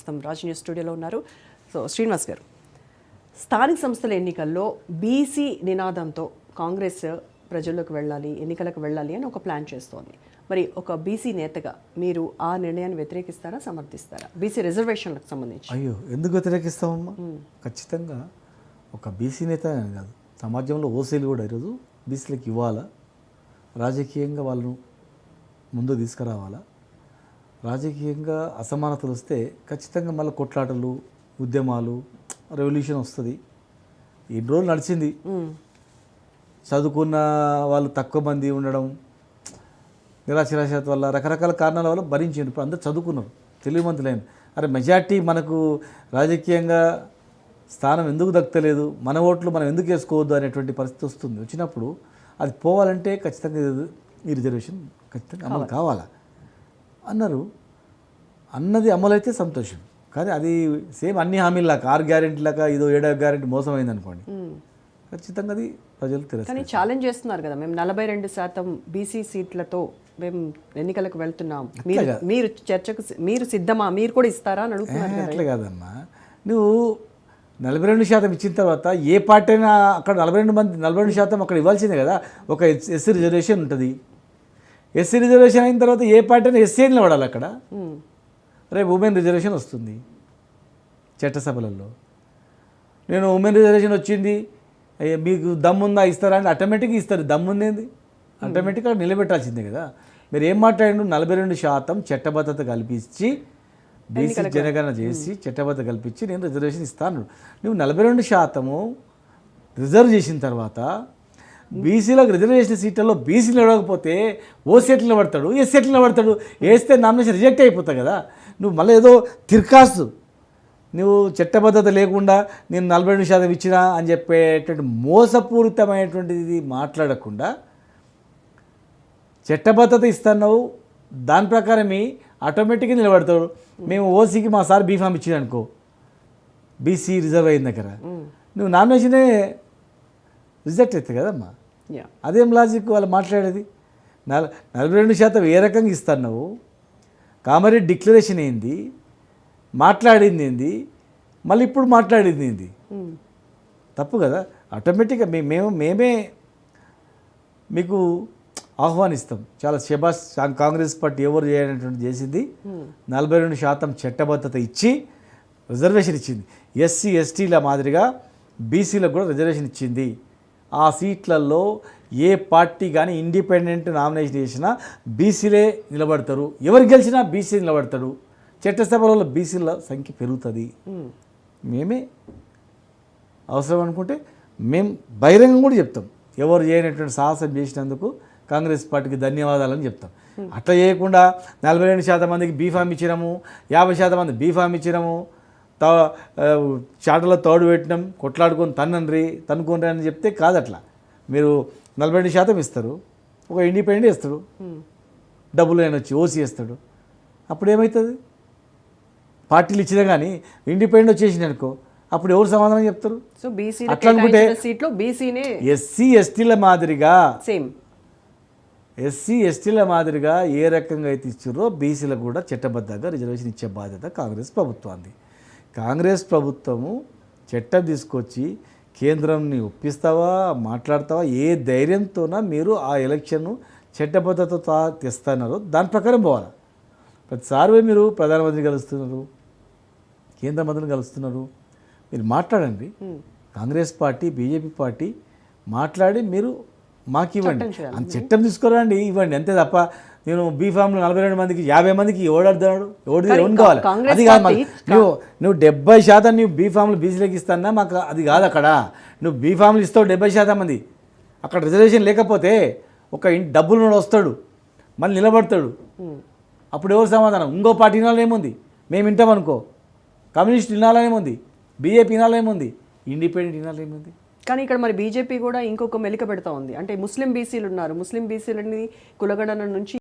ప్రస్తుతం రాజ్ న్యూస్ స్టూడియోలో ఉన్నారు. సో శ్రీనివాస్ గారు, స్థానిక సంస్థల ఎన్నికల్లో బీసీ నినాదంతో కాంగ్రెస్ ప్రజల్లోకి వెళ్ళాలి, ఎన్నికలకు వెళ్ళాలి అని ఒక ప్లాన్ చేస్తోంది. మరి ఒక బీసీ నేతగా మీరు ఆ నిర్ణయాన్ని వ్యతిరేకిస్తారా, సమర్థిస్తారా? బీసీ రిజర్వేషన్లకు సంబంధించి. అయ్యో, ఎందుకు వ్యతిరేకిస్తామమ్మా? ఖచ్చితంగా ఒక బీసీ నేత అని కాదు, సమాజంలో ఓసీలు కూడా ఈరోజు బీసీలకు ఇవ్వాలా, రాజకీయంగా వాళ్ళను ముందు తీసుకురావాలా. రాజకీయంగా అసమానతలు వస్తే ఖచ్చితంగా మళ్ళీ కొట్లాటలు, ఉద్యమాలు, రెవల్యూషన్ వస్తుంది. ఎన్ని రోజులు నడిచింది. చదువుకున్న వాళ్ళు తక్కువ మంది ఉండడం, నిరాశరాశత వల్ల, రకరకాల కారణాల వల్ల భరించారు. ఇప్పుడు అందరూ చదువుకున్నారు, తెలివిమంతులైన. అరే మెజార్టీ మనకు రాజకీయంగా స్థానం ఎందుకు దక్కలేదు, మన ఓట్లు మనం ఎందుకు వేసుకోవద్దు అనేటువంటి పరిస్థితి వస్తుంది. వచ్చినప్పుడు అది పోవాలంటే ఖచ్చితంగా ఈ రిజర్వేషన్ ఖచ్చితంగా అమలు కావాలా అన్నారు. అన్నది అమలైతే సంతోషం, కానీ అది సేమ్ అన్ని హామీలాగా 6 గ్యారెంటీలాగా ఇదో 7వ గ్యారెంటీ మోసం అయింది అనుకోండి, ఖచ్చితంగా అది ప్రజలు తెలుసు. కానీ ఛాలెంజ్ చేస్తున్నారు కదా, మేము 42% బీసీ సీట్లతో మేము ఎన్నికలకు వెళ్తున్నాం, మీరు చర్చకు మీరు సిద్ధమా, మీరు కూడా ఇస్తారా అని అడుగుతున్నారు. అట్లా కాదమ్మా, నువ్వు 42% ఇచ్చిన తర్వాత ఏ పార్టీ అయినా అక్కడ 42% అక్కడ ఇవ్వాల్సిందే కదా. ఒక ఎస్సీ రిజర్వేషన్ ఉంటుంది. ఎస్సీ రిజర్వేషన్ అయిన తర్వాత ఏ పార్టీ అయినా ఎస్సీ నిలబడాలి అక్కడ. రేపు ఉమెన్ రిజర్వేషన్ వస్తుంది చట్టసభలలో. నేను ఉమెన్ రిజర్వేషన్ వచ్చింది, మీకు దమ్ముందా ఇస్తారా అంటే ఆటోమేటిక్గా ఇస్తారు. దమ్ముందేంది, ఆటోమేటిక్గా నిలబెట్టాల్సిందే కదా. మీరు ఏం మాట్లాడిండు? 42% చట్టబద్ధత కల్పించి బీసీ జనగణన చేసి చట్టబద్ధత కల్పించి నేను రిజర్వేషన్ ఇస్తాను. నువ్వు 42% రిజర్వ్ చేసిన తర్వాత బీసీలకు రిజర్వేషన్ సీట్లలో బీసీ నిలవకపోతే ఓసీ ఎట్లా నిలబడతాడు, ఎస్సీ ఎట్లా నిలబడతాడు? వేస్తే నామినేషన్ రిజెక్ట్ అయిపోతాయి కదా. నువ్వు మళ్ళీ ఏదో తిర్కాసు, నువ్వు చట్టబద్ధత లేకుండా నేను 42% ఇచ్చినా అని చెప్పేటువంటి మోసపూరితమైనటువంటిది మాట్లాడకుండా చట్టబద్ధత ఇస్తున్నావు, దాని ప్రకారమే ఆటోమేటిక్గా నిలబడతాడు. మేము ఓసీకి మా సార్ బీఫామ్ ఇచ్చింది అనుకో, బీసీ రిజర్వ్ అయిన దగ్గర నువ్వు నామినేషనే రిజెక్ట్ అవుతుంది కదమ్మా. అదేం లాజిక్ వాళ్ళు మాట్లాడేది? 42% ఏ రకంగా ఇస్తున్నావు? కామారెడ్డి డిక్లరేషన్ ఏంది, మాట్లాడింది ఏంది, మళ్ళీ ఇప్పుడు మాట్లాడింది ఏంది? తప్పు కదా. ఆటోమేటిక్గా మేమే మీకు ఆహ్వానిస్తాం. చాలా శబాష్, కాంగ్రెస్ పార్టీ ఎవరు చేయనటువంటి చేసింది. 42% చట్టబద్ధత ఇచ్చి రిజర్వేషన్ ఇచ్చింది. ఎస్సీ ఎస్టీల మాదిరిగా బీసీలకు కూడా రిజర్వేషన్ ఇచ్చింది. ఆ సీట్లలో ఏ పార్టీ కానీ ఇండిపెండెంట్ నామినేషన్ చేసినా బీసీలే నిలబడతారు. ఎవరు గెలిచినా బీసీ నిలబడతాడు. చట్టసభలలో బీసీల సంఖ్య పెరుగుతుంది. మేమే అవసరం అనుకుంటే మేము బహిరంగం కూడా చెప్తాం. ఎవరు చేయనటువంటి సాహసం చేసినందుకు కాంగ్రెస్ పార్టీకి ధన్యవాదాలని చెప్తాం. అట్లా చేయకుండా 42% మందికి బీఫామ్ ఇచ్చినాము, 50% మంది బీఫామ్ ఇచ్చినాము, చాటలో తోడు పెట్టినాం, కొట్లాడుకొని తన్నుకోండి అని చెప్తే కాదు. అట్లా మీరు 42% ఇస్తారు, ఒక ఇండిపెండెంట్ ఇస్తాడు, డబ్బులు ఆయన వచ్చి ఓసీ ఇస్తాడు. అప్పుడు ఏమవుతుంది? పార్టీలు ఇచ్చినా కానీ ఇండిపెండెంట్ వచ్చేసింది అనుకో, అప్పుడు ఎవరు సమాధానం చెప్తారు? సో బీసీ అట్లా అనుకుంటే ఎస్సీ ఎస్టీల మాదిరిగా సేమ్ ఎస్సీ ఎస్టీల మాదిరిగా ఏ రకంగా అయితే ఇచ్చారో బీసీలకు కూడా చట్టబద్ధంగా రిజర్వేషన్ ఇచ్చే బాధ్యత కాంగ్రెస్ ప్రభుత్వాన్ని. కాంగ్రెస్ ప్రభుత్వము చట్టం తీసుకొచ్చి కేంద్రంని ఒప్పిస్తావా, మాట్లాడతావా, ఏ ధైర్యంతోన మీరు ఆ ఎలక్షన్ను చట్టబద్ధతతో తెస్తున్నారో దాని ప్రకారం పోవాలి. ప్రతిసారి మీరు ప్రధానమంత్రిని కలుస్తున్నారు, కేంద్ర మంత్రిని కలుస్తున్నారు, మీరు మాట్లాడండి. కాంగ్రెస్ పార్టీ, బీజేపీ పార్టీ మాట్లాడి మీరు మాకు ఇవ్వండి, అంత చట్టం తీసుకురండి, ఇవ్వండి, అంతే తప్ప నేను బీఫామ్లో 42 మందికి 50 మందికి ఎవడడుతున్నాడు, ఎవరు కావాలి? అది కాదు. నువ్వు 70% నువ్వు బీఫామ్లు బీసీలకు ఇస్తానా? మాకు అది కాదు. అక్కడ నువ్వు బీఫామ్లు ఇస్తావు 70% మంది, అక్కడ రిజర్వేషన్ లేకపోతే ఒక డబ్బులు వస్తాడు, మళ్ళీ నిలబడతాడు, అప్పుడు ఎవరు సమాధానం? ఇంకో పార్టీ వినాలనేముంది, మేము వింటామనుకో, కమ్యూనిస్ట్ వినాలనేముంది, బీజేపీ వినాలనేముంది, ఇండిపెండెంట్ వినాలనేముంది. కానీ ఇక్కడ మరి బీజేపీ కూడా ఇంకొక మెలిక పెడతా ఉంది. అంటే ముస్లిం బీసీలు ఉన్నారు, ముస్లిం బీసీలని కులగణన నుంచి